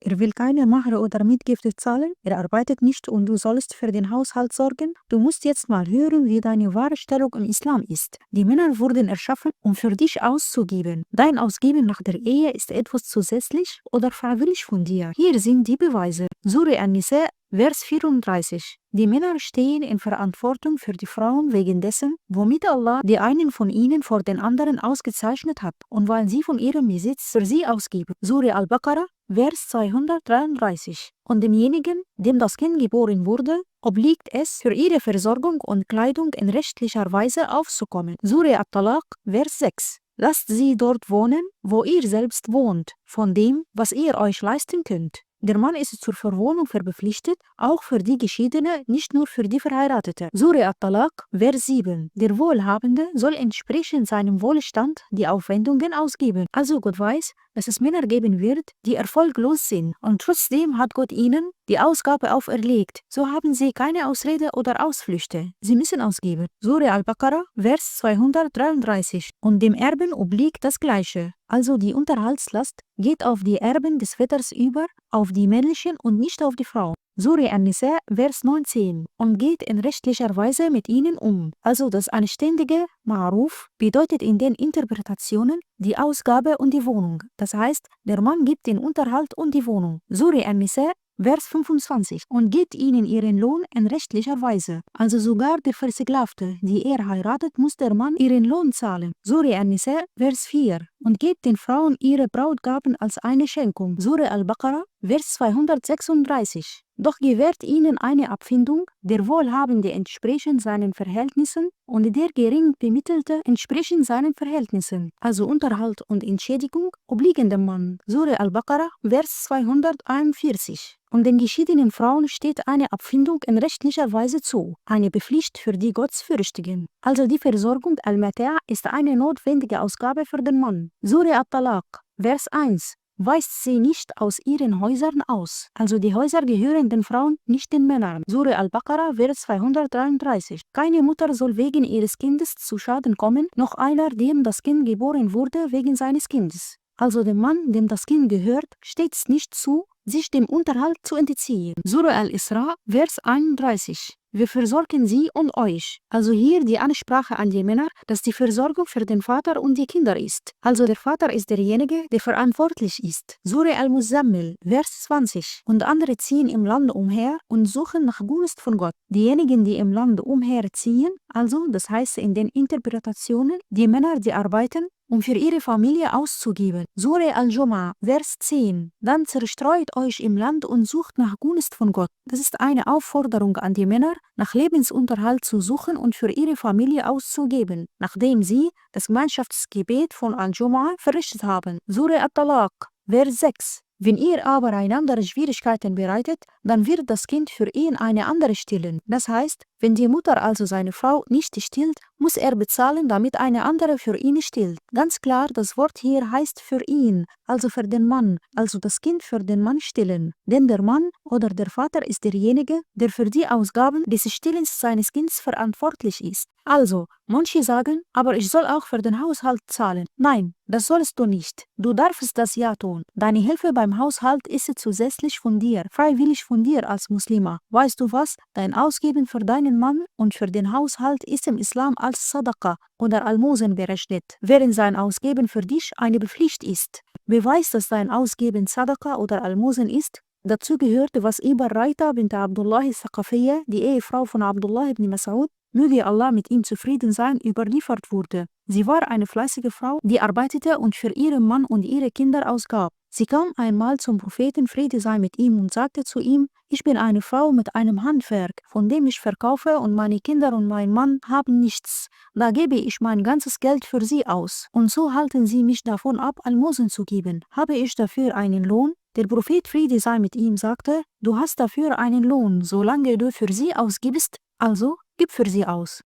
Er will keine Mahr oder Mitgift zahlen, er arbeitet nicht und du sollst für den Haushalt sorgen. Du musst jetzt mal hören, wie deine wahre Stellung im Islam ist. Die Männer wurden erschaffen, um für dich auszugeben. Dein Ausgeben nach der Ehe ist etwas zusätzlich oder freiwillig von dir. Hier sind die Beweise. Surah An-Nisa, Vers 34. Die Männer stehen in Verantwortung für die Frauen wegen dessen, womit Allah die einen von ihnen vor den anderen ausgezeichnet hat und weil sie von ihrem Besitz für sie ausgeben. Surah Al-Baqarah, Vers 233. Und demjenigen, dem das Kind geboren wurde, obliegt es, für ihre Versorgung und Kleidung in rechtlicher Weise aufzukommen. Surah At-Talaq, Vers 6. Lasst sie dort wohnen, wo ihr selbst wohnt, von dem, was ihr euch leisten könnt. Der Mann ist zur Verwohnung verpflichtet, auch für die Geschiedene, nicht nur für die Verheiratete. Surah At-Talaq, Vers 7. Der Wohlhabende soll entsprechend seinem Wohlstand die Aufwendungen ausgeben. Also Gott weiß, dass es Männer geben wird, die erfolglos sind. Und trotzdem hat Gott ihnen die Ausgabe auferlegt. So haben sie keine Ausrede oder Ausflüchte. Sie müssen ausgeben. Surah Al-Baqarah, Vers 233. Und dem Erben obliegt das Gleiche. Also die Unterhaltslast geht auf die Erben des Vaters über, auf die männlichen und nicht auf die Frau. Surah An-Nisa, Vers 19. Und geht in rechtlicher Weise mit ihnen um. Also das anständige Ma'ruf bedeutet in den Interpretationen die Ausgabe und die Wohnung. Das heißt, der Mann gibt den Unterhalt und die Wohnung. Surah An-Nisa, Vers 25. Und gibt ihnen ihren Lohn in rechtlicher Weise. Also sogar der Versklavte, die er heiratet, muss der Mann ihren Lohn zahlen. Surah An-Nisa, Vers 4. Und gebt den Frauen ihre Brautgaben als eine Schenkung. Surah Al-Baqarah, Vers 236. Doch gewährt ihnen eine Abfindung, der Wohlhabende entsprechend seinen Verhältnissen und der gering Bemittelte entsprechend seinen Verhältnissen. Also Unterhalt und Entschädigung obliegen dem Mann. Surah Al-Baqarah, Vers 241. Und den geschiedenen Frauen steht eine Abfindung in rechtlicher Weise zu, eine Pflicht für die Gottesfürchtigen. Also die Versorgung Al-Mata' ist eine notwendige Ausgabe für den Mann. Surah At-Talaq, Vers 1. Weist sie nicht aus ihren Häusern aus. Also die Häuser gehören den Frauen, nicht den Männern. Surah Al-Baqarah, Vers 233. Keine Mutter soll wegen ihres Kindes zu Schaden kommen, noch einer, dem das Kind geboren wurde, wegen seines Kindes. Also dem Mann, dem das Kind gehört, steht es nicht zu, sich dem Unterhalt zu entziehen. Surah Al-Isra, Vers 31. Wir versorgen sie und euch. Also hier die Ansprache an die Männer, dass die Versorgung für den Vater und die Kinder ist. Also der Vater ist derjenige, der verantwortlich ist. Surah Al-Muzammil, Vers 20. Und andere ziehen im Land umher und suchen nach Gunst von Gott. Diejenigen, die im Land umherziehen, also das heißt in den Interpretationen, die Männer, die arbeiten, um für ihre Familie auszugeben. Surah Al-Jumu'ah, Vers 10. Dann zerstreut euch im Land und sucht nach Gunst von Gott. Das ist eine Aufforderung an die Männer, nach Lebensunterhalt zu suchen und für ihre Familie auszugeben, nachdem sie das Gemeinschaftsgebet von Al-Jumu'ah verrichtet haben. Surah At-Talaq, Vers 6. Wenn ihr aber einander Schwierigkeiten bereitet, dann wird das Kind für ihn eine andere stillen. Das heißt, wenn die Mutter also seine Frau nicht stillt, muss er bezahlen, damit eine andere für ihn stillt. Ganz klar, das Wort hier heißt für ihn, also für den Mann, also das Kind für den Mann stillen. Denn der Mann oder der Vater ist derjenige, der für die Ausgaben des Stillens seines Kindes verantwortlich ist. Also, manche sagen, aber ich soll auch für den Haushalt zahlen. Nein, das sollst du nicht. Du darfst das ja tun. Deine Hilfe beim Haushalt ist zusätzlich von dir, freiwillig von dir als Muslima. Weißt du was? Dein Ausgeben für deinen Mann und für den Haushalt ist im Islam als Sadaqa oder Almosen berechnet, während sein Ausgeben für dich eine Pflicht ist. Beweis, dass dein Ausgeben Sadaqa oder Almosen ist. Dazu gehört, was über Raita bint Abdullah al-Thaqafiyya, die Ehefrau von Abdullah ibn Mas'ud, möge Allah mit ihm zufrieden sein, überliefert wurde. Sie war eine fleißige Frau, die arbeitete und für ihren Mann und ihre Kinder ausgab. Sie kam einmal zum Propheten, Friede sei mit ihm, und sagte zu ihm: Ich bin eine Frau mit einem Handwerk, von dem ich verkaufe, und meine Kinder und mein Mann haben nichts. Da gebe ich mein ganzes Geld für sie aus. Und so halten sie mich davon ab, Almosen zu geben. Habe ich dafür einen Lohn? Der Prophet, Friede sei mit ihm, sagte: Du hast dafür einen Lohn, solange du für sie ausgibst, also gib für sie aus.